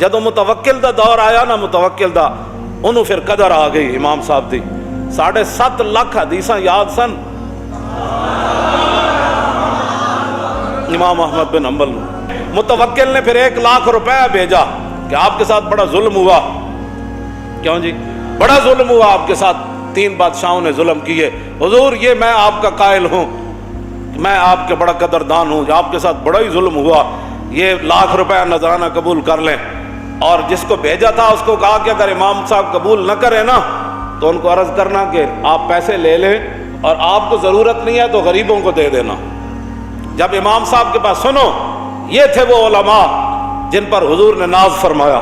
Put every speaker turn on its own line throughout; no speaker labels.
جدو متوکل دا دور آیا نا، متوکل دا انہوں پھر قدر آ گئی امام صاحب دی. 7.5 لاکھ حدیثاں یاد سن امام احمد بن حنبل. متوکل نے پھر 1 لاکھ روپے بھیجا کہ آپ کے ساتھ بڑا ظلم ہوا. کیوں جی؟ بڑا ظلم ہوا آپ کے ساتھ، 3 بادشاہوں نے ظلم کیے. حضور یہ میں آپ کا قائل ہوں، میں آپ کے بڑا قدردان ہوں، آپ کے ساتھ بڑا ہی ظلم ہوا، یہ 1 لاکھ روپے نذرانہ قبول کر لیں. اور جس کو بھیجا تھا اس کو کہا کہ اگر امام صاحب قبول نہ کریں نا تو ان کو عرض کرنا کہ آپ پیسے لے لیں اور آپ کو ضرورت نہیں ہے تو غریبوں کو دے دینا. جب امام صاحب کے پاس سنو، یہ تھے وہ علماء جن پر حضور نے ناز فرمایا،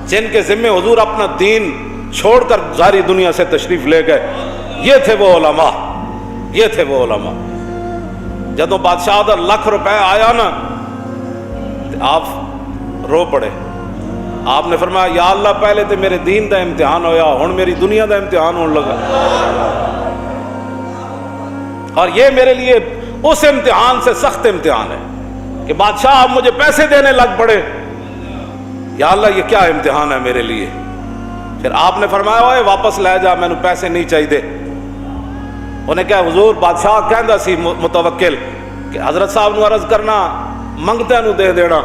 جن کے ذمے حضور اپنا دین چھوڑ کر ساری دنیا سے تشریف لے گئے. یہ تھے وہ علماء، یہ تھے وہ علماء. جدو بادشاہ دا 1 لاکھ روپے آیا نا آپ رو پڑے. آپ نے فرمایا یا اللہ پہلے تو میرے دین دا امتحان ہویا، ہن میری دنیا دا امتحان ہونے لگا، اور یہ میرے لیے اس امتحان سے سخت امتحان ہے کہ بادشاہ آپ مجھے پیسے دینے لگ پڑے. یا اللہ یہ کیا امتحان ہے میرے لیے. پھر آپ نے فرمایا اوے واپس لے جا، میں نے پیسے نہیں چاہیے. انہیں کہا حضور بادشاہ کہندا سی متوکل کہ حضرت صاحب نو عرض کرنا منگتے نو دے دینا.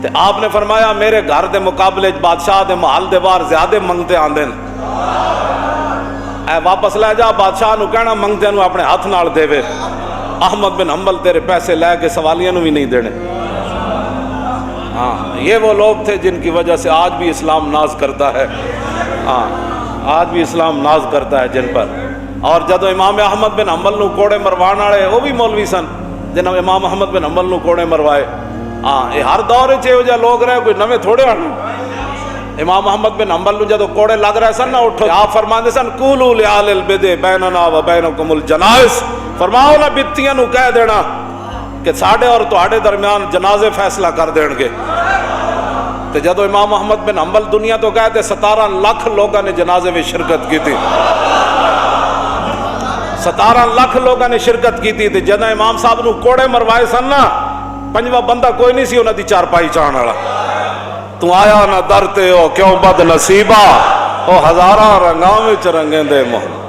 تے آپ نے فرمایا میرے گھر دے مقابلے بادشاہ دے محل دے باہر زیادہ منگتے آندے نے، اے واپس لے جا. بادشاہ نو کہنا منگتے نو اپنے ہاتھ نال دے وے. احمد بن حنبل تیرے پیسے لے کے سوالیاں نو بھی نہیں دینے. ہاں یہ وہ لوگ تھے جن کی وجہ سے آج بھی اسلام ناز کرتا ہے. ہاں آج بھی اسلام ناز کرتا ہے جن پر. اور جدو امام احمد بن حنبل نو کوڑے مروان والے وہ بھی مولوی سن جنہوں نے امام احمد بن حنبل نو کوڑے مروائے. ہاں یہ ہر دور چ لوگ رہے، کوئی نویں تھوڑے ہن. امام احمد بن حنبل نو جدو کوڑے لگ رہے سن نا اٹھو، آپ فرماندے سن قولوا لآل البدع بیننا و بینکم الجنائز، فرماؤ نا بتیاں نو کہہ دینا کہ ساڈے اور تہاڈے درمیان جنازے فیصلہ کر دین گے. تے جدو امام احمد بن حنبل دنیا تو گئے تے 17 لاکھ لوگوں نے جنازے میں شرکت کی تھی. 17 لاکھ لوگوں نے شرکت کی تھی. جدو امام صاحب نو کوڑے مروائے سن نا، 5واں بندہ کوئی نہیں سی انہاں دی چارپائی چاہن والا. تو آیا نہ در تے او کیوں بد نصیبا، او ہزاراں رنگاں وچ رنگیں دے محمد.